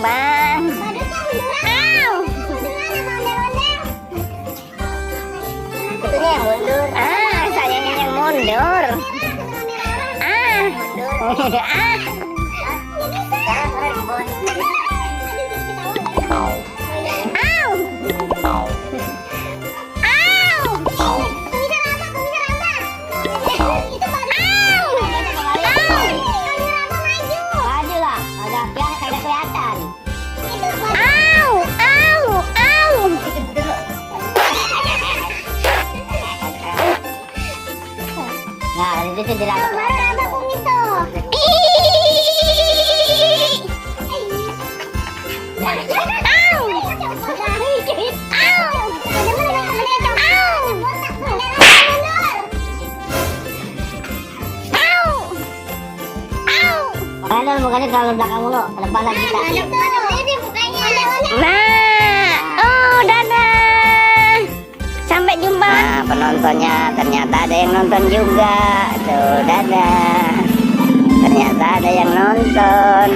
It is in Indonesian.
Bang. Itunya yang mundur. Sayangnya yang mundur. Nah, itu tidak apa itu. Padahal mukanya terlalu belakang mulu, ke depan lagi kita. Nah, oh dadah. Sampai jumpa. Nah, penontonnya ternyata ada yang nonton juga. Tuh, dadah. Ternyata ada yang nonton.